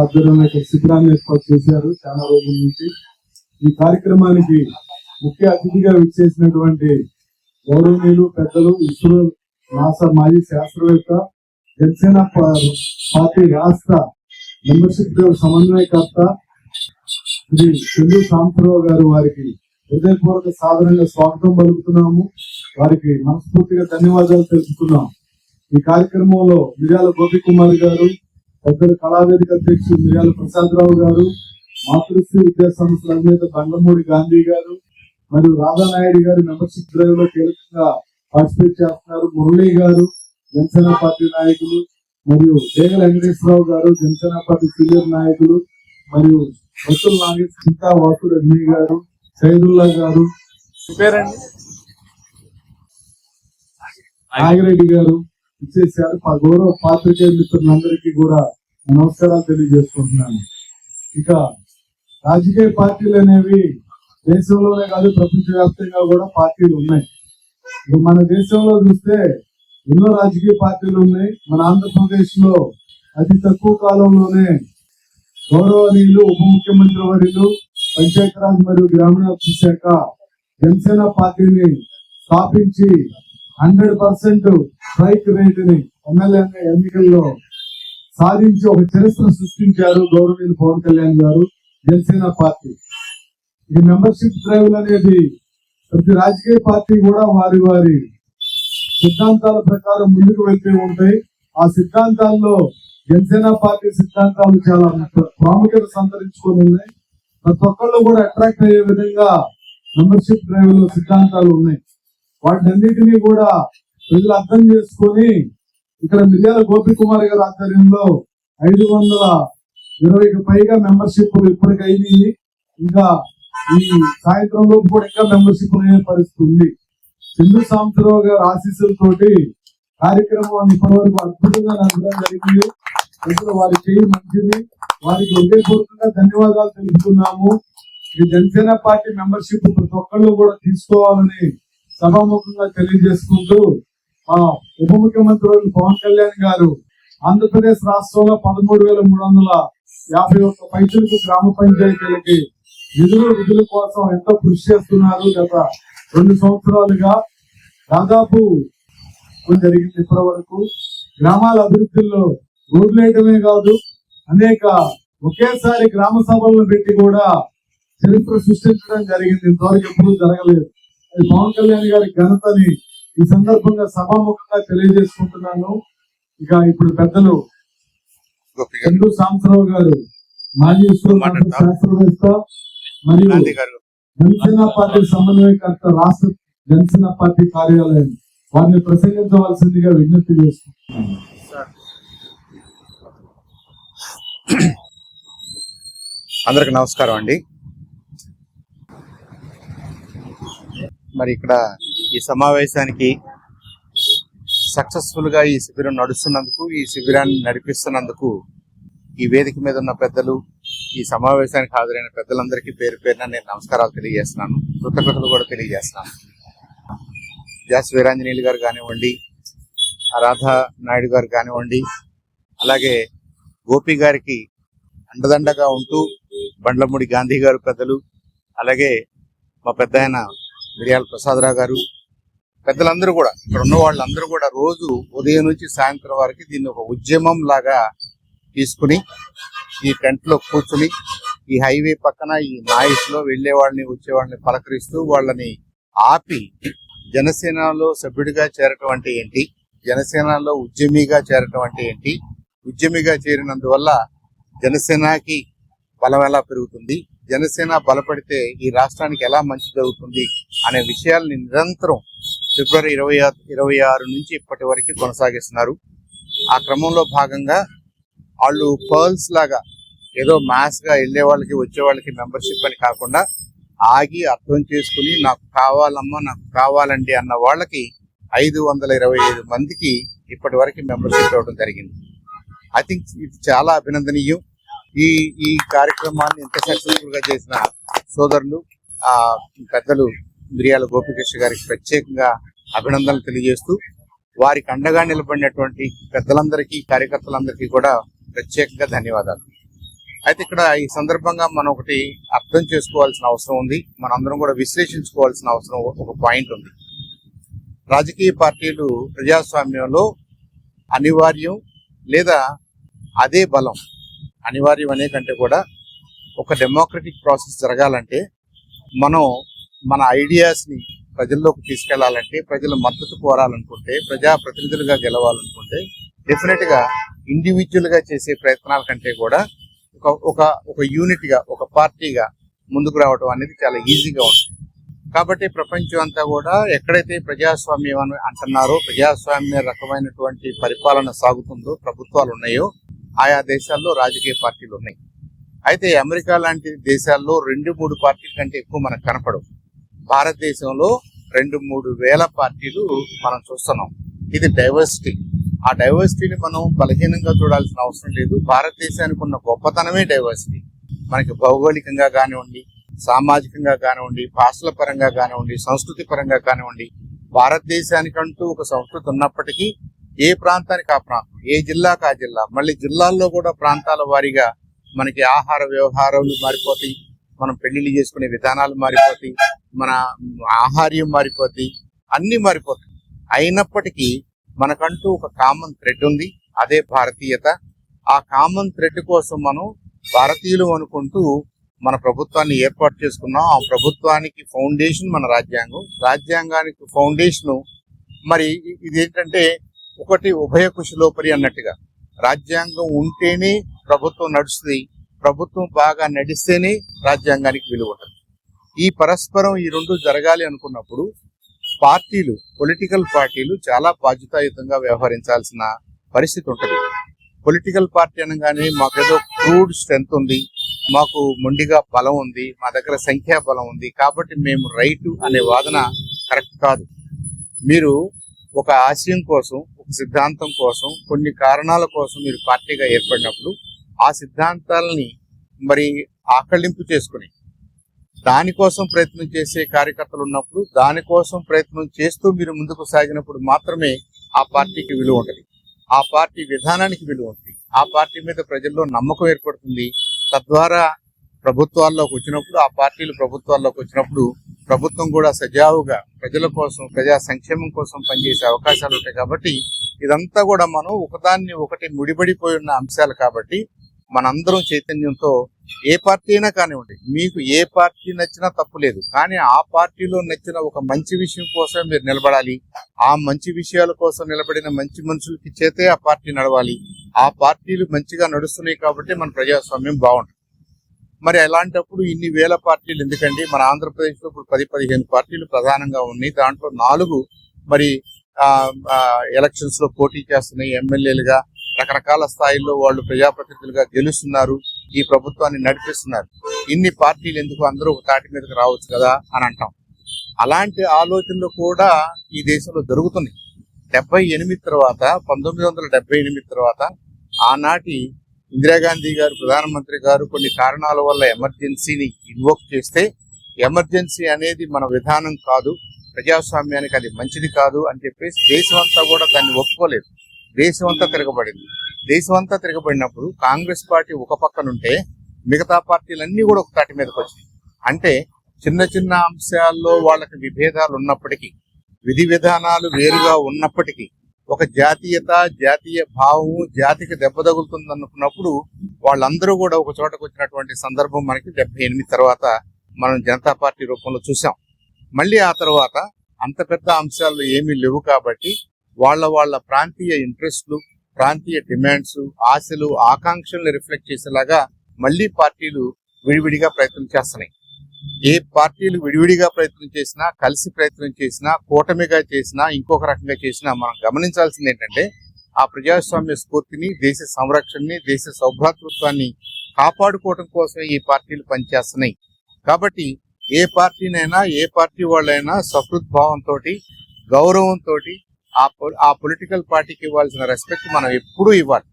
ఆధ్వర్యంలో శిబిరాన్ని ఏర్పాటు చేశారు చాలా రోజుల నుంచి. ఈ కార్యక్రమానికి ముఖ్య అతిథిగా విచ్చేసినటువంటి గౌరవనీయులు పెద్దలు ఇస్రో నాసా మాజీ శాస్త్రవేత్త, జనసేన పార్టీ రాష్ట్ర మెంబర్షిప్ సమన్వయకర్త శ్రీ చందు సాంబశివరావు గారు, వారికి హృదయపూర్వక సాధారణంగా స్వాగతం పలుకుతున్నాము. వారికి మనస్ఫూర్తిగా ధన్యవాదాలు తెలుపుతున్నాం. ఈ కార్యక్రమంలో మిర్యాల గోపికుమార్ గారు, పెద్దలు కళావేదిక అధ్యక్షులు మిర్యాల ప్రసాదరావు గారు, మాతృశ్రీ విద్యా సంస్థల అధినేత బండ్లమూడి గాంధీ గారు మరియు రాధానాయుడు గారు మెంబర్షిప్ డ్రైవ్ లో కీలకంగా పార్టిసిపేట్ చేస్తున్నారు. మురళీ గారు జనసేన పార్టీ నాయకులు, మరియు దేగల వెంకటేశ్వరరావు గారు జనసేన పార్టీ సీనియర్ నాయకులు, మరియు వసూల్ నాగేశ్, చింతా వాసు రజనీ గారు, సైదుల్లా గారు, నాగిరెడ్డి గారు ఇచ్చేసారు. మా గౌరవ పాత్రికేయ మిత్రులందరికీ కూడా నమస్కారాలు తెలియజేసుకుంటున్నాను. ఇక రాజకీయ పార్టీలు అనేవి దేశంలోనే కాదు ప్రపంచవ్యాప్తంగా కూడా పార్టీలు ఉన్నాయి. మన దేశంలో చూస్తే ఎన్నో రాజకీయ పార్టీలు ఉన్నాయి. మన ఆంధ్రప్రదేశ్ లో అతి తక్కువ కాలంలోనే గౌరవనీయులు ఉప ముఖ్యమంత్రి వర్యులు, పంచాయతీరాజ్ మరియు గ్రామీణాభివృద్ధి శాఖ జనసేన పార్టీని స్థాపించి 100% స్ట్రైక్ రేటుని ఎమ్మెల్యే ఎన్నికల్లో సాధించి ఒక చరిత్ర సృష్టించారు గౌరవనీయులు పవన్ కళ్యాణ్ గారు, జనసేన పార్టీ. ఈ మెంబర్షిప్ డ్రైవ్ అనేది ప్రతి రాజకీయ పార్టీ కూడా వారి వారి సిద్ధాంతాల ప్రకారం ముందుకు వెళ్తూ ఉంటాయి. ఆ సిద్ధాంతాల్లో జనసేన పార్టీ సిద్ధాంతాలు చాలా ప్రాముఖ్యత సంతరించుకొని ఉన్నాయి. ప్రతి ఒక్కళ్ళు కూడా అట్రాక్ట్ అయ్యే విధంగా మెంబర్షిప్ డ్రైవ్ లో సిద్ధాంతాలు ఉన్నాయి. వాటినన్నిటినీ కూడా ప్రజలు అర్థం చేసుకొని ఇక్కడ మిర్యాల గోపికుమార్ గారి ఆధ్వర్యంలో 520కి పైగా మెంబర్షిప్ ఇప్పటికి అయినాయి. ఇంకా ఈ సాయంత్రంలో కూడా ఇంకా మెంబర్షిప్ అనే పరిస్థితి ఉంది. చందు సాంబశివరావు గారి ఆశీస్సులతోటి కార్యక్రమాన్ని ఇప్పటి వరకు అద్భుతంగా నడపడం జరిగింది. ప్రజలు వారి చేయి మంచిది, వారికి హృదయపూర్వకంగా ధన్యవాదాలు తెలుపుతున్నాము. ఈ జనసేన పార్టీ మెంబర్షిప్ ప్రతి ఒక్కళ్ళు కూడా తీసుకోవాలని సభాముఖంగా తెలియజేసుకుంటూ, ఆ ఉప ముఖ్యమంత్రి పవన్ కళ్యాణ్ గారు ఆంధ్రప్రదేశ్ రాష్ట్రంలో 13,351 పైసలకు గ్రామ పంచాయతీలకి విధుల కోసం ఎంతో కృషి చేస్తున్నారు. గత 2 సంవత్సరాలుగా దాదాపు జరిగింది. ఇప్పటి వరకు గ్రామాల అభివృద్ధిలో రోడ్లు వేయడమే కాదు, అనేక ఒకేసారి గ్రామ సభలను పెట్టి కూడా చరిత్ర సృష్టించడం జరిగింది. ఇంతవరకు ఎప్పుడూ జరగలేదు. అది పవన్ కళ్యాణ్ గారి ఘనతని ఈ సందర్భంగా సభాముఖంగా తెలియజేసుకుంటున్నాను. ఇక ఇప్పుడు పెద్దలు చందు సాంబశివరావు గారు, మాజీ శాస్త్రవేత్త మరియు జనసేన పార్టీ సమన్వయకర్త, రాష్ట్ర జనసేన పార్టీ కార్యాలయం, వారిని ప్రసంగించవలసిందిగా విజ్ఞప్తి చేసుకుంటున్నాను. అందరికి నమస్కారం అండి. మరి ఇక్కడ ఈ సమావేశానికి సక్సెస్ఫుల్ గా ఈ శిబిరం నడుస్తున్నందుకు, ఈ శిబిరాన్ని నడిపిస్తున్నందుకు ఈ వేదిక మీద ఉన్న పెద్దలు, ఈ సమావేశానికి హాజరైన పెద్దలందరికీ పేరు పేరున నేను నమస్కారాలు తెలియజేస్తున్నాను, కృతజ్ఞతలు కూడా తెలియజేస్తున్నాను. జాస్ వీరాంజనేయులు గారు కానివ్వండి, రాధా నాయుడు గారు కానివ్వండి, అలాగే గోపి గారికి అండదండగా ఉంటూ బండ్లమూడి గాంధీ గారు పెద్దలు, అలాగే మా పెద్ద ఆయన మిర్యాల ప్రసాదరావు గారు, పెద్దలందరూ కూడా, ఇక్కడ ఉన్న వాళ్ళందరూ కూడా రోజు ఉదయం నుంచి సాయంత్రం వరకు దీన్ని ఒక ఉద్యమం లాగా తీసుకుని ఈ టెంట్ లో కూర్చుని ఈ హైవే పక్కన ఈ నాయిస్ లో వెళ్లే వాళ్ళని వచ్చేవాళ్ళని పలకరిస్తూ వాళ్ళని ఆపి జనసేనలో సభ్యుడిగా చేరటం అంటే ఏంటి, జనసేనలో ఉద్యమిగా చేరటం అంటే ఏంటి, ఉద్యమిగా చేరినందువల్ల జనసేనకి బలం ఎలా పెరుగుతుంది, జనసేన బలపడితే ఈ రాష్ట్రానికి ఎలా మంచి జరుగుతుంది అనే విషయాల్ని నిరంతరం ఫిబ్రవరి 26 నుంచి ఇప్పటి వరకు కొనసాగిస్తున్నారు. ఆ క్రమంలో భాగంగా వాళ్ళు పర్ల్స్ లాగా ఏదో మాస్ గా వెళ్లే వాళ్ళకి వచ్చే వాళ్ళకి మెంబర్షిప్ అని కాకుండా ఆగి అర్థం చేసుకుని నాకు కావాలమ్మా, నాకు కావాలండి అన్న వాళ్ళకి 525 మందికి ఇప్పటి వరకు మెంబర్షిప్ ఇవ్వడం జరిగింది. ఐ థింక్ ఇది చాలా అభినందనీయం. ఈ కార్యక్రమాన్ని ఇంత సక్సెస్ఫుల్ గా చేసిన సోదరులు పెద్దలు మిర్యాల గోపికృష్ణ గారికి ప్రత్యేకంగా అభినందనలు తెలియజేస్తూ, వారికి అండగా నిలబడినటువంటి పెద్దలందరికీ, కార్యకర్తలందరికీ కూడా ప్రత్యేకంగా ధన్యవాదాలు. అయితే ఇక్కడ ఈ సందర్భంగా మనం ఒకటి అర్థం చేసుకోవాల్సిన అవసరం ఉంది, మనందరం కూడా విశ్లేషించుకోవాల్సిన అవసరం ఒక పాయింట్ ఉంది. రాజకీయ పార్టీలు ప్రజాస్వామ్యంలో అనివార్యం, లేదా అదే బలం. అనివార్యం అనే కంటే కూడా ఒక డెమోక్రటిక్ ప్రాసెస్ జరగాలంటే మనం మన ఐడియాస్ ని ప్రజల్లోకి తీసుకెళ్లాలంటే, ప్రజల మద్దతు కోరాలనుకుంటే, ప్రజా ప్రతినిధులుగా గెలవాలనుకుంటే డెఫినెట్ గా ఇండివిజువల్ గా చేసే ప్రయత్నాల కంటే కూడా ఒక యూనిట్ గా, ఒక పార్టీగా ముందుకు రావడం అనేది చాలా ఈజీగా ఉంటుంది. కాబట్టి ప్రపంచం అంతా కూడా ఎక్కడైతే ప్రజాస్వామ్యం అని అంటున్నారో, ప్రజాస్వామ్య రకమైనటువంటి పరిపాలన సాగుతుందో, ప్రభుత్వాలు ఉన్నాయో ఆయా దేశాల్లో రాజకీయ పార్టీలు ఉన్నాయి. అయితే అమెరికా లాంటి దేశాల్లో 2-3 పార్టీల కంటే ఎక్కువ మనకు కనపడవు. భారతదేశంలో 2-3 వేల పార్టీలు మనం చూస్తున్నాం. ఇది డైవర్సిటీ. ఆ డైవర్సిటీని మనం బలహీనంగా చూడాల్సిన అవసరం లేదు. భారతదేశానికి ఉన్న గొప్పతనమే డైవర్సిటీ. మనకి భౌగోళికంగా కానివ్వండి, సామాజికంగా కానివ్వండి, భాషల పరంగా కానివ్వండి, సంస్కృతి పరంగా కానివ్వండి, భారతదేశానికంటూ ఒక సంస్కృతి ఉన్నప్పటికీ ఏ ప్రాంతానికి ఆ ప్రాంతం, ఏ జిల్లాకు ఆ జిల్లా, మళ్ళీ జిల్లాల్లో కూడా ప్రాంతాల వారీగా మనకి ఆహార వ్యవహారాలు మారిపోతాయి, మనం పెళ్లిళ్ళు చేసుకునే విధానాలు మారిపోతాయి, మన ఆహార్యం మారిపోతాయి, అన్ని మారిపోతాయి. అయినప్పటికీ మనకంటూ ఒక కామన్ థ్రెడ్ ఉంది, అదే భారతీయత. ఆ కామన్ థ్రెడ్ కోసం మనం భారతీయులు అనుకుంటూ మన ప్రభుత్వాన్ని ఏర్పాటు చేసుకున్నాం. ఆ ప్రభుత్వానికి ఫౌండేషన్ మన రాజ్యాంగం, రాజ్యాంగానికి ఫౌండేషన్ మరి ఇదేంటంటే ఒకటి ఉభయ కుశలోపరి అన్నట్టుగా, రాజ్యాంగం ఉంటేనే ప్రభుత్వం నడుస్తుంది, ప్రభుత్వం బాగా నడిస్తేనే రాజ్యాంగానికి విలువ ఉంటుంది. ఈ పరస్పరం ఈ రెండు జరగాలి అనుకున్నప్పుడు పార్టీలు, పొలిటికల్ పార్టీలు చాలా బాధ్యతాయుతంగా వ్యవహరించాల్సిన పరిస్థితి ఉంటుంది. పొలిటికల్ పార్టీ అనగానే మాకేదో క్రూడ్ స్ట్రెంత్ ఉంది, మాకు మొండిగా బలం ఉంది, మా దగ్గర సంఖ్యా బలం ఉంది కాబట్టి మేము రైటు అనే వాదన కరెక్ట్ కాదు. మీరు ఒక ఆశయం కోసం, ఒక సిద్ధాంతం కోసం, కొన్ని కారణాల కోసం మీరు పార్టీగా ఏర్పడినప్పుడు ఆ సిద్ధాంతాలని మరి ఆకళింపు చేసుకుని దానికోసం ప్రయత్నం చేసే కార్యకర్తలు ఉన్నప్పుడు, దానికోసం ప్రయత్నం చేస్తూ మీరు ముందుకు సాగినప్పుడు మాత్రమే ఆ పార్టీకి విలువ ఉంటుంది, ఆ పార్టీ విధానానికి విలువ ఉంటుంది, ఆ పార్టీ మీద ప్రజల్లో నమ్మకం ఏర్పడుతుంది. తద్వారా ప్రభుత్వాల్లోకి వచ్చినప్పుడు, ఆ పార్టీలు ప్రభుత్వాల్లోకి వచ్చినప్పుడు ప్రభుత్వం కూడా సజావుగా ప్రజల కోసం, ప్రజా సంక్షేమం కోసం పనిచేసే అవకాశాలు ఉంటాయి. కాబట్టి ఇదంతా కూడా మనం ఒకదాన్ని ఒకటి ముడిపడిపోయి ఉన్న అంశాలు. కాబట్టి మనందరం చైతన్యంతో ఏ పార్టీ అయినా కానివ్వండి, మీకు ఏ పార్టీ నచ్చినా తప్పు లేదు, కానీ ఆ పార్టీలో నచ్చిన ఒక మంచి విషయం కోసం మీరు నిలబడాలి. ఆ మంచి విషయాల కోసం నిలబడిన మంచి మనుషులకి చేతే ఆ పార్టీ నడవాలి. ఆ పార్టీలు మంచిగా నడుస్తున్నాయి కాబట్టి మన ప్రజాస్వామ్యం బాగుంటుంది. మరి అలాంటప్పుడు ఇన్ని వేల పార్టీలు ఎందుకండి? మన ఆంధ్రప్రదేశ్ లో ఇప్పుడు 10-15 పార్టీలు ప్రధానంగా ఉన్నాయి. దాంట్లో 4 మరి ఎలక్షన్స్ లో పోటీ చేస్తున్నాయి, ఎమ్మెల్యేలుగా రకరకాల స్థాయిల్లో వాళ్ళు ప్రజాప్రతినిధులుగా గెలుస్తున్నారు, ఈ ప్రభుత్వాన్ని నడిపిస్తున్నారు. ఇన్ని పార్టీలు ఎందుకు, అందరూ ఒక తాటి మీదకి రావచ్చు కదా అని అంటాం. అలాంటి ఆలోచనలు కూడా ఈ దేశంలో జరుగుతున్నాయి. 78 తర్వాత, 1978 తర్వాత ఆనాటి ఇందిరాగాంధీ గారు, ప్రధానమంత్రి గారు కొన్ని కారణాల వల్ల ఎమర్జెన్సీని ఇన్వోక్ చేస్తే, ఎమర్జెన్సీ అనేది మన విధానం కాదు, ప్రజాస్వామ్యానికి అది మంచిది కాదు అని చెప్పేసి దేశం అంతా కూడా దాన్ని ఒప్పుకోలేదు. దేశం అంతా తిరగబడింది. దేశం అంతా తిరగబడినప్పుడు కాంగ్రెస్ పార్టీ ఒక పక్కనుంటే మిగతా పార్టీలన్నీ కూడా ఒక తాటి మీదకి వచ్చినాయి. అంటే చిన్న చిన్న అంశాల్లో వాళ్ళకి విభేదాలు ఉన్నప్పటికీ, విధి విధానాలు వేరుగా ఉన్నప్పటికీ, ఒక జాతీయత, జాతీయ భావము, జాతికి దెబ్బ తగులుతుంది అనుకున్నప్పుడు వాళ్ళందరూ కూడా ఒక చోటకు వచ్చినటువంటి సందర్భం మనకి 78 తర్వాత మనం జనతా పార్టీ రూపంలో చూసాం. మళ్ళీ ఆ తర్వాత అంత పెద్ద అంశాలు ఏమీ లేవు కాబట్టి వాళ్ళ ప్రాంతీయ ఇంట్రెస్ట్లు, ప్రాంతీయ డిమాండ్స్, ఆశలు, ఆకాంక్షలను రిఫ్లెక్ట్ చేసేలాగా మళ్ళీ పార్టీలు విడివిడిగా ప్రయత్నం చేస్తున్నాయి. ఏ పార్టీలు విడివిడిగా ప్రయత్నం చేసినా, కలిసి ప్రయత్నం చేసినా, కూటమిగా చేసినా, ఇంకొక రకంగా చేసినా మనం గమనించాల్సింది ఏంటంటే ఆ ప్రజాస్వామ్య స్ఫూర్తిని, దేశ సంరక్షణని, దేశ సౌభ్రాతృత్వాన్ని కాపాడుకోవడం కోసం ఈ పార్టీలు పనిచేస్తున్నాయి. కాబట్టి ఏ పార్టీనైనా, ఏ పార్టీ వాళ్ళైనా సహృద్భావంతో, గౌరవంతో ఆ పొలిటికల్ పార్టీకి ఇవ్వాల్సిన రెస్పెక్ట్ మనం ఎప్పుడూ ఇవ్వాలి.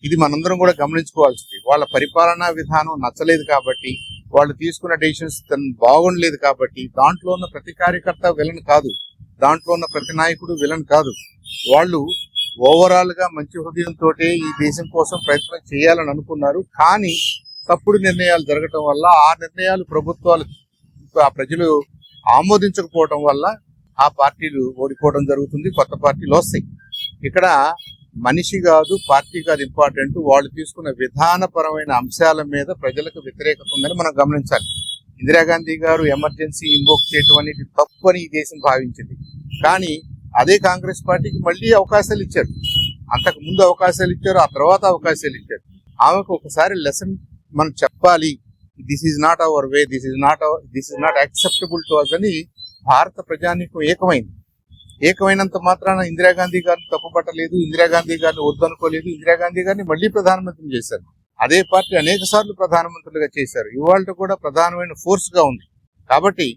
ఇది మనందరం కూడా గమనించుకోవాల్సింది. వాళ్ళ పరిపాలనా విధానం నచ్చలేదు కాబట్టి, వాళ్ళు తీసుకున్న డెసిషన్స్ బాగుండలేదు కాబట్టి దాంట్లో ఉన్న ప్రతి కార్యకర్త విలన్ కాదు, దాంట్లో ఉన్న ప్రతి నాయకుడు విలన్ కాదు. వాళ్ళు ఓవరాల్ గా మంచి హృదయంతో ఈ దేశం కోసం ప్రయత్నం చేయాలని అనుకున్నారు. కానీ తప్పుడు నిర్ణయాలు జరగటం వల్ల ఆ నిర్ణయాలు ప్రభుత్వాలు ఆ ప్రజలు ఆమోదించకపోవడం వల్ల ఆ పార్టీలు ఓడిపోవడం జరుగుతుంది, కొత్త పార్టీలు వస్తాయి. ఇక్కడ మనిషి కాదు, పార్టీ కాదు ఇంపార్టెంట్, వాళ్ళు తీసుకున్న విధానపరమైన అంశాల మీద ప్రజలకు వ్యతిరేకత ఉందని మనం గమనించాలి. ఇందిరాగాంధీ గారు ఎమర్జెన్సీ ఇన్వోక్ చేయటం అనేది తప్పు అని ఈ దేశం భావించింది. కానీ అదే కాంగ్రెస్ పార్టీకి మళ్ళీ అవకాశాలు ఇచ్చారు. అంతకు ముందు అవకాశాలు ఇచ్చారు, ఆ తర్వాత అవకాశాలు ఇచ్చారు. ఆమెకు ఒకసారి లెసన్ మనం చెప్పాలి, this is not our way, this is not acceptable to us అని భారత ప్రజానీకం ఏకమైనంత మాత్రాన ఇందిరాగాంధీ గారిని తప్పుపట్టలేదు, ఇందిరాగాంధీ గారిని వద్దనుకోలేదు. ఇందిరాగాంధీ గారిని మళ్ళీ ప్రధానమంత్రిని చేశారు. అదే పార్టీ అనేక సార్లు ప్రధానమంత్రులుగా చేశారు. ఇవాళ కూడా ప్రధానమైన ఫోర్స్ గా ఉంది. కాబట్టి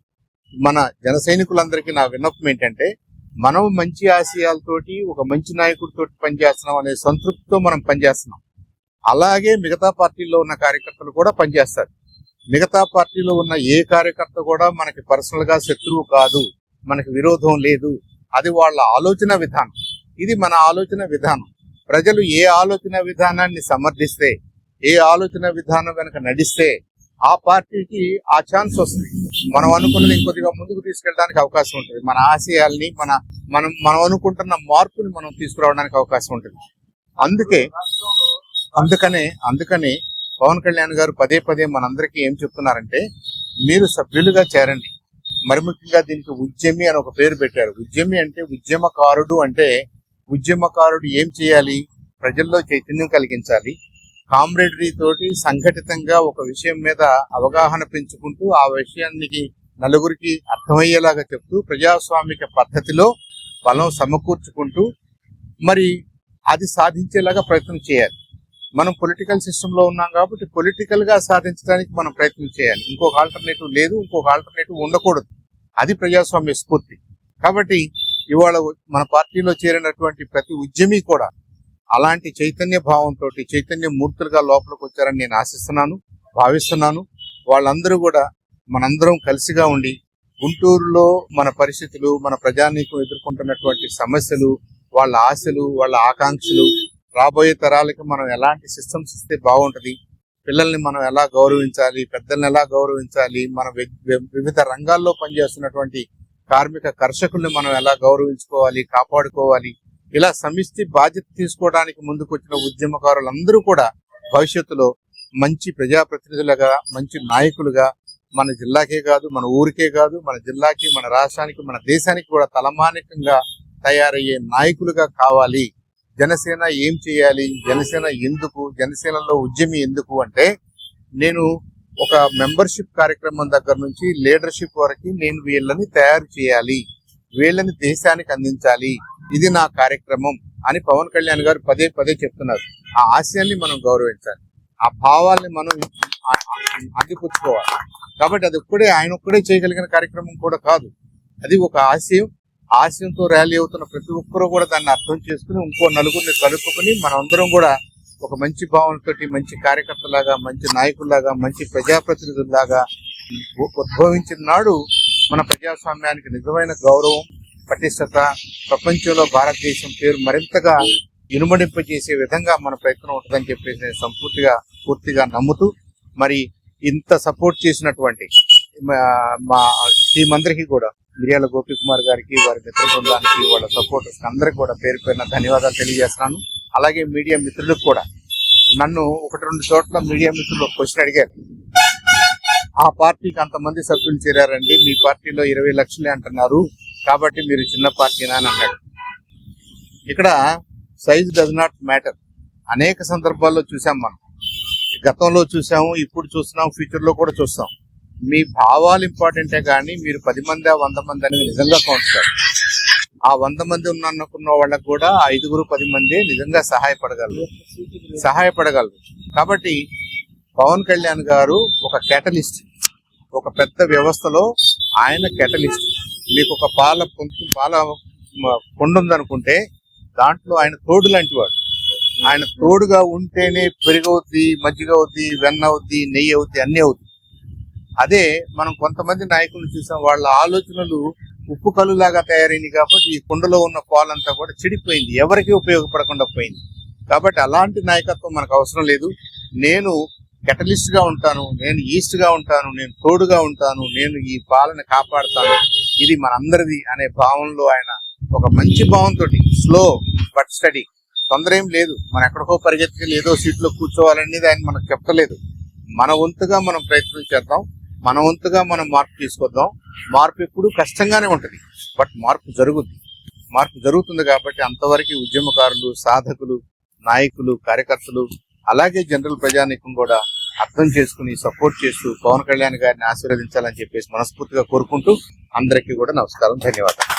మన జన సైనికులందరికీ నా విన్నపం ఏంటంటే, మనం మంచి ఆశయాలతోటి ఒక మంచి నాయకుడితో పనిచేస్తున్నాం అనే సంతృప్తితో మనం పనిచేస్తున్నాం. అలాగే మిగతా పార్టీల్లో ఉన్న కార్యకర్తలు కూడా పనిచేస్తారు. మిగతా పార్టీలో ఉన్న ఏ కార్యకర్త కూడా మనకి పర్సనల్ గా శత్రువు కాదు, మనకి విరోధం లేదు. అది వాళ్ళ ఆలోచన విధానం, ఇది మన ఆలోచన విధానం. ప్రజలు ఏ ఆలోచన విధానాన్ని సమర్థిస్తే, ఏ ఆలోచన విధానం వెనక నడిస్తే ఆ పార్టీకి ఆ ఛాన్స్ వస్తుంది. మనం అనుకున్నది ఇంకొద్దిగా ముందుకు తీసుకెళ్ళడానికి అవకాశం ఉంటుంది. మన ఆశయాల్ని మనం అనుకుంటున్న మార్పుని మనం తీసుకురావడానికి అవకాశం ఉంటుంది. అందుకనే పవన్ కళ్యాణ్ గారు పదే పదే మనందరికీ ఏం చెప్తున్నారంటే, మీరు సభ్యులుగా చేరండి. మరి ముఖ్యంగా దీనికి ఉద్యమి అని ఒక పేరు పెట్టారు. ఉద్యమి అంటే ఉద్యమకారుడు. అంటే ఉద్యమకారుడు ఏం చేయాలి? ప్రజల్లో చైతన్యం కలిగించాలి. కామ్రేడరీ తోటి సంఘటితంగా ఒక విషయం మీద అవగాహన పెంచుకుంటూ ఆ విషయానికి నలుగురికి అర్థమయ్యేలాగా చెప్తూ ప్రజాస్వామిక పద్ధతిలో బలం సమకూర్చుకుంటూ మరి అది సాధించేలాగా ప్రయత్నం చేయాలి. మనం పొలిటికల్ సిస్టమ్ లో ఉన్నాం కాబట్టి పొలిటికల్ గా సాధించడానికి మనం ప్రయత్నం చేయాలి. ఇంకొక ఆల్టర్నేటివ్ లేదు, ఇంకొక ఆల్టర్నేటివ్ ఉండకూడదు. అది ప్రజాస్వామ్య స్ఫూర్తి. కాబట్టి ఇవాళ మన పార్టీలో చేరినటువంటి ప్రతి ఉద్యమి కూడా అలాంటి చైతన్య భావంతో చైతన్య మూర్తులుగా లోపలికి వచ్చారని నేను ఆశిస్తున్నాను, భావిస్తున్నాను. వాళ్ళందరూ కూడా మనందరం కలిసిగా ఉండి గుంటూరులో మన పరిస్థితులు, మన ప్రజానీకం ఎదుర్కొంటున్నటువంటి సమస్యలు, వాళ్ళ ఆశలు, వాళ్ళ ఆకాంక్షలు, రాబోయే తరాలకి మనం ఎలాంటి సిస్టమ్స్ ఇస్తే బాగుంటది, పిల్లల్ని మనం ఎలా గౌరవించాలి, పెద్దల్ని ఎలా గౌరవించాలి, మన వివిధ రంగాల్లో పనిచేస్తున్నటువంటి కార్మిక కర్షకుల్ని మనం ఎలా గౌరవించుకోవాలి, కాపాడుకోవాలి, ఇలా సమిష్టి బాధ్యత తీసుకోవడానికి ముందుకు వచ్చిన ఉద్యమకారులందరూ కూడా భవిష్యత్తులో మంచి ప్రజాప్రతినిధులుగా, మంచి నాయకులుగా మన జిల్లాకే కాదు, మన ఊరికే కాదు, మన జిల్లాకి, మన రాష్ట్రానికి, మన దేశానికి కూడా తలమానికంగా తయారయ్యే నాయకులుగా కావాలి. జనసేన ఏం చేయాలి, జనసేన ఎందుకు, జనసేనలో ఉద్యమి ఎందుకు అంటే, నేను ఒక మెంబర్షిప్ కార్యక్రమం దగ్గర నుంచి లీడర్షిప్ వరకు నేను వీళ్ళని తయారు చేయాలి, వీళ్ళని దేశానికి అందించాలి, ఇది నా కార్యక్రమం అని పవన్ కళ్యాణ్ గారు పదే పదే చెప్తున్నారు. ఆ ఆశయాన్ని మనం గౌరవించాలి, ఆ భావాల్ని మనం అందిపుచ్చుకోవాలి. కాబట్టి అది ఆయన ఒక్కడే చేయగలిగిన కార్యక్రమం కూడా కాదు. అది ఒక ఆశయంతో ర్యాలీ అవుతున్న ప్రతి ఒక్కరూ కూడా దాన్ని అర్థం చేసుకుని ఇంకో నలుగురిని కలుపుకొని మనందరం కూడా ఒక మంచి భావనతోటి, మంచి కార్యకర్తలాగా, మంచి నాయకుల్లాగా, మంచి ప్రజాప్రతినిధుల్లాగా ఉద్భవించిన నాడు మన ప్రజాస్వామ్యానికి నిజమైన గౌరవం, పటిష్టత, ప్రపంచంలో భారతదేశం పేరు మరింతగా ఇనుమడింపజేసే విధంగా మన ప్రయత్నం ఉంటుందని చెప్పేసి నేను పూర్తిగా నమ్ముతూ, మరి ఇంత సపోర్ట్ చేసినటువంటి మా టీం అందరికీ కూడా, మిర్యాల గోపీకుమార్ గారికి, వారి మిత్ర బృందానికి, వాళ్ళ సపోర్టర్స్ అందరికి కూడా పేరు పేరున ధన్యవాదాలు తెలియజేస్తున్నాను. అలాగే మీడియా మిత్రులకు కూడా, నన్ను 1-2 చోట్ల మీడియా మిత్రులు క్వశ్చన్ అడిగారు, ఆ పార్టీకి అంతమంది సభ్యులు చేరారండి, మీ పార్టీలో 20 లక్షలే అంటున్నారు, కాబట్టి మీరు చిన్న పార్టీనా అని అన్నాడు. ఇక్కడ సైజ్ డస్ నాట్ మ్యాటర్. అనేక సందర్భాల్లో చూసాం, మనం గతంలో చూసాము, ఇప్పుడు చూస్తున్నాం, ఫ్యూచర్ లో కూడా చూస్తాం. మీ భావాలు ఇంపార్టెంటే కానీ మీరు 10 మంది 100 మంది అనేది నిజంగా కౌంట్ కాదు. ఆ 100 మంది అనుకున్న వాళ్ళకు కూడా 5-10 మంది నిజంగా సహాయపడగలరు. కాబట్టి పవన్ కళ్యాణ్ గారు ఒక కేటలిస్ట్, ఒక పెద్ద వ్యవస్థలో ఆయన కేటలిస్ట్. మీకు ఒక పాల కొండ ఉందనుకుంటే దాంట్లో ఆయన తోడు లాంటి వాడు. ఆయన తోడుగా ఉంటేనే పెరుగవుద్ది, మజ్జిగ అవుద్ది, వెన్న అవుద్ది, నెయ్యి అవుద్ది, అన్నీ అవుద్ది. అదే మనం కొంతమంది నాయకులను చూసాం, వాళ్ళ ఆలోచనలు ఉప్పు కలులాగా తయారైంది కాబట్టి ఈ కుండలో ఉన్న పాలంతా కూడా చెడిపోయింది, ఎవరికీ ఉపయోగపడకుండా పోయింది. కాబట్టి అలాంటి నాయకత్వం మనకు అవసరం లేదు. నేను కెటలిస్ట్ గా ఉంటాను, నేను ఈస్ట్ గా ఉంటాను, నేను తోడుగా ఉంటాను, నేను ఈ పాలన కాపాడుతాను, ఇది మనందరిది అనే భావంలో ఆయన ఒక మంచి భావంతో స్లో బట్ స్టడీ, తొందర ఏం లేదు, మనం ఎక్కడికో పరిగెత్తుకెళ్ళి ఏదో సీట్లో కూర్చోవాలనేది ఆయన మనకు చెప్పలేదు. మన వంతుగా మనం ప్రయత్నం చేద్దాం, మన వంతుగా మనం మార్పు తీసుకొద్దాం. మార్పు ఎప్పుడు కష్టంగానే ఉంటుంది, బట్ మార్పు జరుగుతుంది కాబట్టి అంతవరకు ఉద్యమకారులు, సాధకులు, నాయకులు, కార్యకర్తలు, అలాగే జనరల్ ప్రజానీకం కూడా అర్థం చేసుకుని సపోర్ట్ చేస్తూ పవన్ కళ్యాణ్ గారిని ఆశీర్వదించాలని చెప్పేసి మనస్ఫూర్తిగా కోరుకుంటూ అందరికీ కూడా నమస్కారం, ధన్యవాదాలు.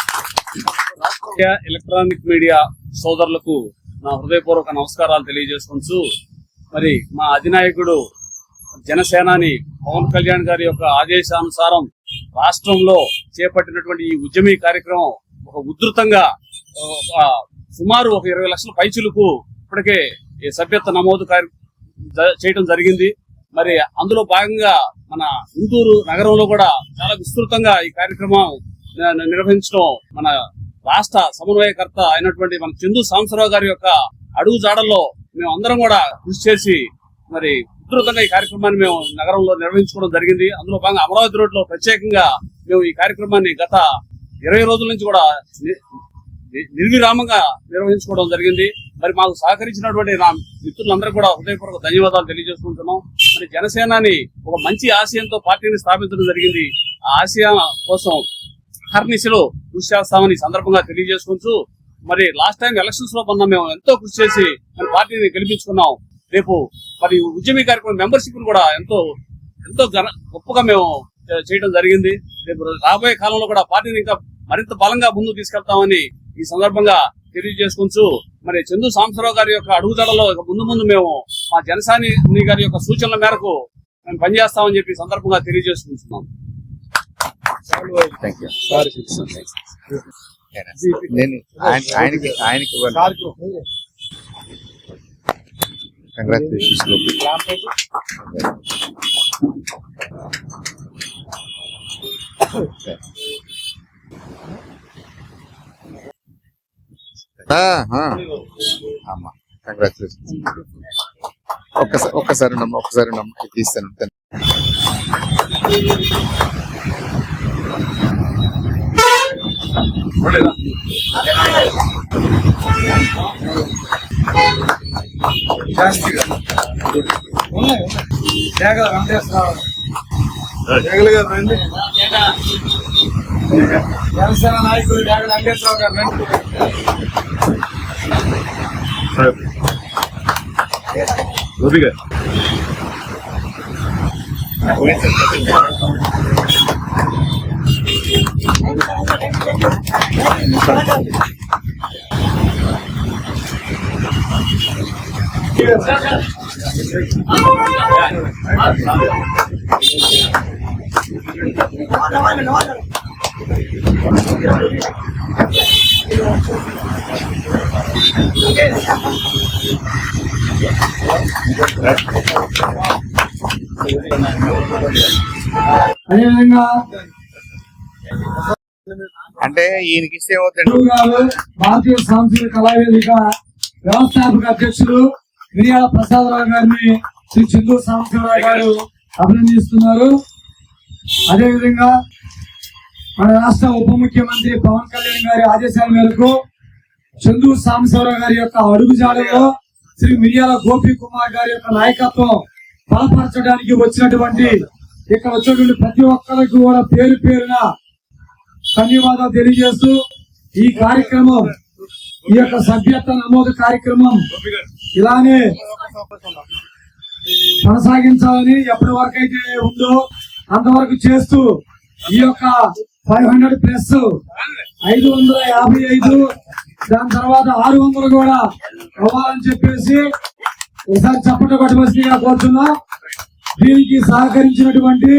ఎలక్ట్రానిక్ మీడియా సోదరులకు నా హృదయపూర్వక నమస్కారాలు తెలియజేసుకుంటూ, మరి మా అధినాయకుడు జనసేనాని పవన్ కళ్యాణ్ గారి యొక్క ఆదేశానుసారం రాష్ట్రంలో చేపట్టినటువంటి ఈ ఉద్యమీ కార్యక్రమం ఒక ఉధృతంగా సుమారు ఒక 20 లక్షల పైచులకు ఇప్పటికే ఈ సభ్యత్వ నమోదు చేయడం జరిగింది. మరి అందులో భాగంగా మన గుంటూరు నగరంలో కూడా చాలా విస్తృతంగా ఈ కార్యక్రమం నిర్వహించడం మన రాష్ట్ర సమన్వయకర్త అయినటువంటి మన చందు సాంబశివరావు గారి యొక్క అడుగు జాడల్లో మేము అందరం కూడా కృషి చేసి మరి విస్తృతంగా ఈ కార్యక్రమాన్ని మేము నగరంలో నిర్వహించుకోవడం జరిగింది. అందులో భాగంగా అమరావతి రోడ్ లో ప్రత్యేకంగా మేము ఈ కార్యక్రమాన్ని గత 20 రోజుల నుంచి కూడా నిర్విరామంగా నిర్వహించుకోవడం జరిగింది. మరి మాకు సహకరించినటువంటి నా మిత్రులందరూ కూడా హృదయపూర్వక ధన్యవాదాలు తెలియజేసుకుంటున్నాం. మరి జనసేనాని ఒక మంచి ఆశయంతో పార్టీని స్థాపించడం జరిగింది. ఆ ఆశయం కోసం హర్నిశలో కృషి చేస్తామని సందర్భంగా తెలియజేసుకుంటూ, మరి లాస్ట్ టైం ఎలక్షన్స్ లో మొన్న మేము ఎంతో కృషి చేసి మరి పార్టీని గెలిపించుకున్నాం. రేపు మరి ఉద్యమీ కార్యక్రమం మెంబర్షిప్ కూడా ఎంతో గొప్పగా మేము చేయడం జరిగింది. రేపు రాబోయే కాలంలో కూడా పార్టీని ఇంకా మరింత బలంగా ముందుకు తీసుకెళ్తామని ఈ సందర్భంగా తెలియజేసుకుంటూ, మరి చందు సాంబశివరావు గారి యొక్క అడుగుదలలో ముందు మేము మా జనసేనాని గారి యొక్క సూచనల మేరకు మేము పనిచేస్తామని చెప్పి సందర్భంగా తెలియజేసుకుంటున్నాం. ఒక్కసారి నమ్మ తీస్తాను. జనసేన నాయకులు డాగల వెంకటేశ్వరరావు గారు అదేవిధంగా అంటే ఈయనకి ఇస్తే ఏమవుతుంది, భారతీయ సాంస్కృతిక కళావేదిక వ్యవస్థాపక అధ్యక్షులు మిరియాల ప్రసాదరావు గారిని శ్రీ చందు సాంబశివరావు గారు అభినందిస్తున్నారు. అదేవిధంగా మన రాష్ట్ర ఉప ముఖ్యమంత్రి పవన్ కళ్యాణ్ గారి ఆదేశాల మేరకు చందు సాంబశివరావు గారి యొక్క అడుగుజాడలో శ్రీ మిరియాల గోపి కుమార్ గారి యొక్క నాయకత్వం బలపరచడానికి వచ్చినటువంటి ఇక్కడ వచ్చినటువంటి ప్రతి ఒక్కరికి కూడా పేరు పేరున ధన్యవాదాలు తెలియజేస్తూ ఈ కార్యక్రమం, ఈ యొక్క సభ్యత్వ నమోదు కార్యక్రమం ఇలానే కొనసాగించాలని ఎప్పటి వరకు అయితే ఉందో అంతవరకు చేస్తూ ఈ యొక్క 500+ 555 దాని తర్వాత 600 కూడా అవ్వాలని చెప్పేసి ఒకసారి చప్పట్లు కొట్టవలసిందిగా కోరుతున్నాం. దీనికి సహకరించినటువంటి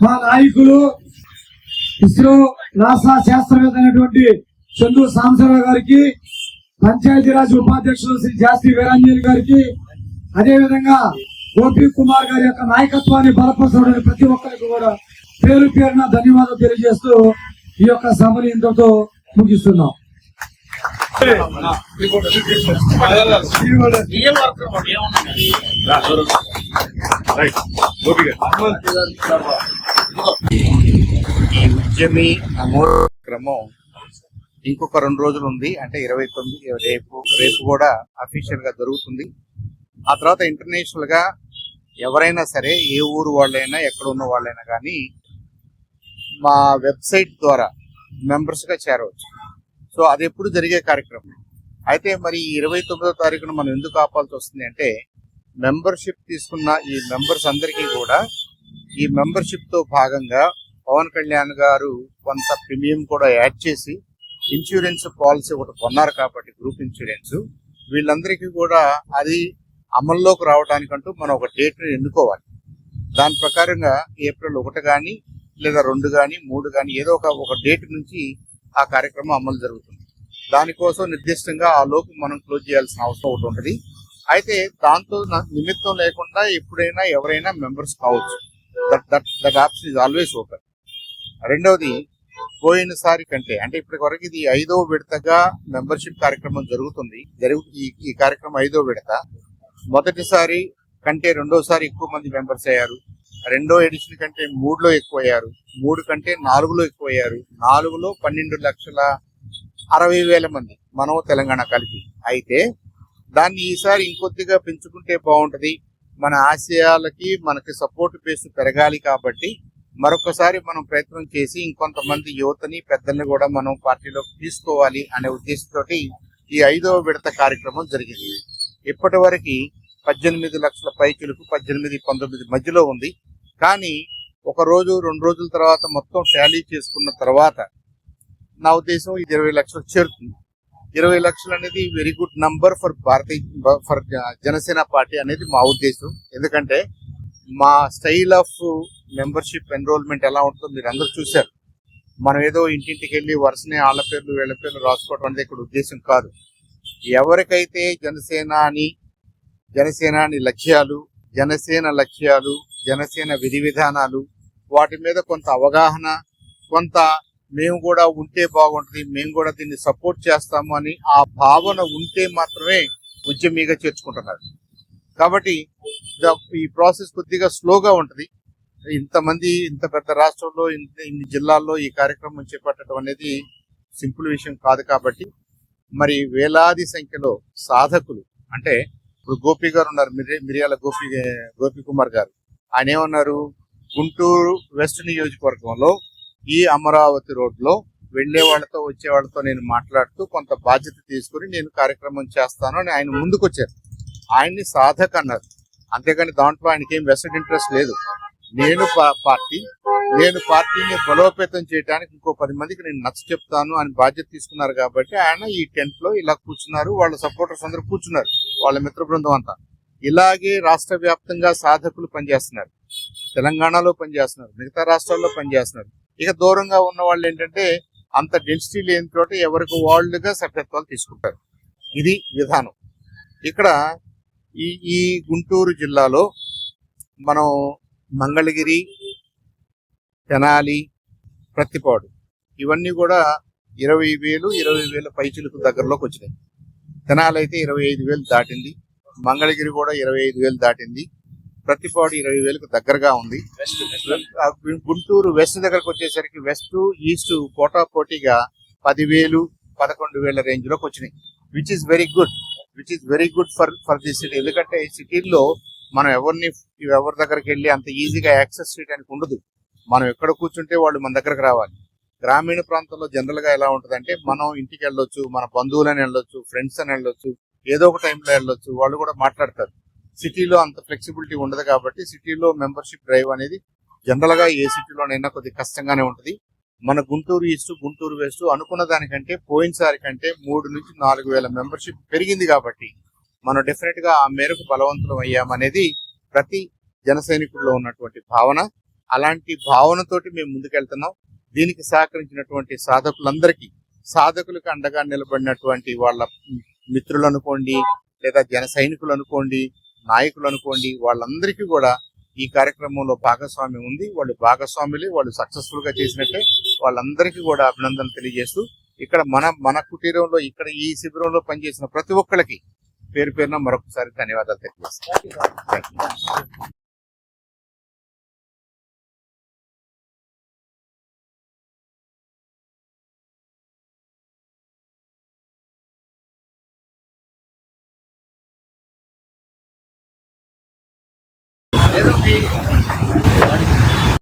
మా నాయకులు ఇస్రో నాసా శాస్త్రవేత్త అయినటువంటి చందు సాంబశివరావు గారికి, పంచాయతీరాజ్ ఉపాధ్యక్షులు శ్రీ జాస్తి వీరాంజలి గారికి, అదేవిధంగా గోపి కుమార్ గారి యొక్క నాయకత్వాన్ని బలపరచడానికి ప్రతి ఒక్కరికి కూడా పేరు పేరున ధన్యవాదాలు తెలియజేస్తూ ఈ యొక్క సభని ఇంతతో ముగిస్తున్నాం. ఈ ఉద్యమి నమోదు క్రమం ఇంకొక 2 రోజులు ఉంది. అంటే 29 రేపు కూడా అఫీషియల్ గా జరుగుతుంది. ఆ తర్వాత ఇంటర్నేషనల్ గా ఎవరైనా సరే, ఏ ఊరు వాళ్ళైనా, ఎక్కడ ఉన్న వాళ్ళైనా కానీ మా వెబ్సైట్ ద్వారా మెంబర్స్ గా చేరవచ్చు. సో అది ఎప్పుడు జరిగే కార్యక్రమం. అయితే మరి 29వ తారీఖున మనం ఎందుకు ఆపాల్సి వస్తుంది అంటే, మెంబర్షిప్ తీసుకున్న ఈ మెంబర్స్ అందరికీ కూడా ఈ మెంబర్షిప్ తో భాగంగా పవన్ కళ్యాణ్ గారు కొంత ప్రీమియం కూడా యాడ్ చేసి ఇన్సూరెన్స్ పాలసీ ఒకటి కొన్నారు కాబట్టి, గ్రూప్ ఇన్సూరెన్స్, వీళ్ళందరికీ కూడా అది అమల్లోకి రావడానికంటూ మనం ఒక డేట్ ని ఎన్నుకోవాలి. దాని ప్రకారంగా ఏప్రిల్ 1 కానీ లేదా 2 కానీ 3 కానీ ఏదో ఒక డేట్ నుంచి ఆ కార్యక్రమం అమలు జరుగుతుంది. దానికోసం నిర్దిష్టంగా ఆ లోపు మనం క్లోజ్ చేయాల్సిన అవసరం ఒకటి ఉంటుంది. అయితే దాంతో నిమిత్తం లేకుండా ఎప్పుడైనా ఎవరైనా మెంబర్స్ కావచ్చు. That option is always open. రెండవది, పోయినసారి కంటే అంటే ఇప్పటి వరకు ఇది 5వ విడతగా మెంబర్షిప్ కార్యక్రమం జరుగుతుంది. ఈ కార్యక్రమం 5వ విడత. మొదటిసారి కంటే 2వసారి ఎక్కువ మంది మెంబర్స్ అయ్యారు. 2వ ఎడిషన్ కంటే 3లో ఎక్కువ అయ్యారు. 3 కంటే 4లో ఎక్కువ అయ్యారు. 4లో 12,60,000 మంది మనం తెలంగాణ కలిపి. అయితే దాన్ని ఈసారి ఇంకొద్దిగా పెంచుకుంటే బాగుంటది. మన ఆశయాలకి మనకి సపోర్ట్ బేస్ పెరగాలి కాబట్టి మరొకసారి మనం ప్రయత్నం చేసి ఇంకొంతమంది యువతని, పెద్దల్ని కూడా మనం పార్టీలోకి తీసుకోవాలి అనే ఉద్దేశంతో ఈ 5వ విడత కార్యక్రమం జరిగింది. ఇప్పటి వరకు 18 లక్షల పైచులకు 18-19 మధ్యలో ఉంది. కానీ 1 రోజు 2 రోజుల తర్వాత మొత్తం టాలీ చేసుకున్న తర్వాత నా ఉద్దేశం ఇది 20 లక్షలకు చేరుతుంది. 20 లక్షలు అనేది very good number for Janasena party అనేది మా ఉద్దేశం. ఎందుకంటే మా స్టైల్ ఆఫ్ మెంబర్షిప్ ఎన్రోల్మెంట్ ఎలా ఉంటుందో మీరు అందరూ చూశారు. మనం ఏదో ఇంటింటికి వెళ్ళి వరుసనే వాళ్ళ పేర్లు వీళ్ళ పేర్లు రాసుకోవడం అనేది ఇక్కడ ఉద్దేశం కాదు. ఎవరికైతే జనసేనాని లక్ష్యాలు, జనసేన విధి విధానాలు, వాటి మీద కొంత అవగాహన, కొంత మేము కూడా ఉంటే బాగుంటుంది, మేము కూడా దీన్ని సపోర్ట్ చేస్తాము అని ఆ భావన ఉంటే మాత్రమే ఉద్యమిగా చేర్చుకుంటున్నారు. కాబట్టి ఈ ప్రాసెస్ కొద్దిగా స్లోగా ఉంటుంది. ఇంత పెద్ద రాష్ట్రంలో ఇన్ని జిల్లాల్లో ఈ కార్యక్రమం చేపట్టడం అనేది సింపుల్ విషయం కాదు. కాబట్టి మరి వేలాది సంఖ్యలో సాధకులు, అంటే ఇప్పుడు గోపి గారు ఉన్నారు, మిర్యాల గోపి కుమార్ గారు, ఆయన ఏమన్నారు, గుంటూరు వెస్ట్ నియోజకవర్గంలో ఈ అమరావతి రోడ్లో వెళ్లే వాళ్ళతో వచ్చే వాళ్ళతో నేను మాట్లాడుతూ కొంత బాధ్యత తీసుకుని నేను కార్యక్రమం చేస్తాను అని ఆయన ముందుకొచ్చారు. ఆయన్ని సాధక్ అన్నారు. అంతేగాని దాంట్లో ఆయనకి ఏం వెస్టెడ్ ఇంట్రెస్ట్ లేదు. నేను పార్టీని బలోపేతం చేయడానికి ఇంకో 10 మందికి నేను నచ్చ చెప్తాను అని బాధ్యత తీసుకున్నారు. కాబట్టి ఆయన ఈ టెంట్ లో ఇలా కూర్చున్నారు. వాళ్ళ సపోర్టర్స్ అందరూ కూర్చున్నారు, వాళ్ళ మిత్ర బృందం అంతా. ఇలాగే రాష్ట్ర వ్యాప్తంగా సాధకులు పనిచేస్తున్నారు, తెలంగాణలో పనిచేస్తున్నారు, మిగతా రాష్ట్రాల్లో పనిచేస్తున్నారు. ఇక దూరంగా ఉన్న వాళ్ళు ఏంటంటే అంత డెన్సిటీ లేని చోట ఎవరికి వాళ్ళుగా సభ్యత్వాలు తీసుకుంటారు. ఇది విధానం. ఇక్కడ ఈ గుంటూరు జిల్లాలో మనం మంగళగిరి, తెనాలి, ప్రత్తిపాడు ఇవన్నీ కూడా 20,000 పైచులకు దగ్గరలోకి వచ్చినాయి. తెనాలి అయితే 25,000 దాటింది. మంగళగిరి కూడా 25,000 దాటింది. ప్రతిపాడు 20,000కు దగ్గరగా ఉంది. గుంటూరు వెస్ట్ దగ్గరకు వచ్చేసరికి వెస్ట్ ఈస్ట్ పోటాపోటీగా 10,000, 11,000 రేంజ్ లోకి వచ్చినాయి. Which is very good for the city. ఎందుకంటే ఈ సిటీల్లో మనం ఎవరి దగ్గరికి వెళ్ళి అంత ఈజీగా యాక్సెస్ చేయడానికి ఉండదు. మనం ఎక్కడ కూర్చుంటే వాళ్ళు మన దగ్గరకు రావాలి. గ్రామీణ ప్రాంతంలో జనరల్ గా ఎలా ఉంటదంటే, మనం ఇంటికి వెళ్ళొచ్చు, మన బంధువులని వెళ్ళొచ్చు, ఫ్రెండ్స్ అని వెళ్ళొచ్చు, ఏదో ఒక టైంలో వెళ్ళొచ్చు, వాళ్ళు కూడా మాట్లాడతారు. సిటీలో అంత ఫ్లెక్సిబిలిటీ ఉండదు. కాబట్టి సిటీలో మెంబర్షిప్ డ్రైవ్ అనేది జనరల్ గా ఏ సిటీలోనైనా కొద్దిగా కష్టంగానే ఉంటుంది. మన గుంటూరు ఈస్ట్, గుంటూరు వెస్ట్ అనుకున్న దానికంటే పోయినసారి కంటే 3 నుంచి 4,000 మెంబర్షిప్ పెరిగింది. కాబట్టి మనం డెఫినెట్ గా ఆ మేరకు బలవంతులం అయ్యామనేది ప్రతి జన సైనికుల్లో ఉన్నటువంటి భావన. అలాంటి భావనతోటి మేము ముందుకెళ్తున్నాం. దీనికి సహకరించినటువంటి సాధకులకు అండగా నిలబడినటువంటి వాళ్ళ మిత్రులు అనుకోండి, లేదా జన సైనికులు అనుకోండి, నాయకులు అనుకోండి, వాళ్ళందరికీ కూడా ఈ కార్యక్రమంలో భాగస్వామ్యం ఉంది. వాళ్ళు భాగస్వాములు, వాళ్ళు సక్సెస్ఫుల్ గా చేసినట్టే వాళ్ళందరికీ కూడా అభినందనలు తెలియజేస్తూ ఇక్కడ మన కుటీరంలో ఇక్కడ ఈ శిబిరంలో పనిచేసిన ప్రతి ఒక్కరికి పేరు పేరున మరొకసారి ధన్యవాదాలు తెలియజేస్తాను.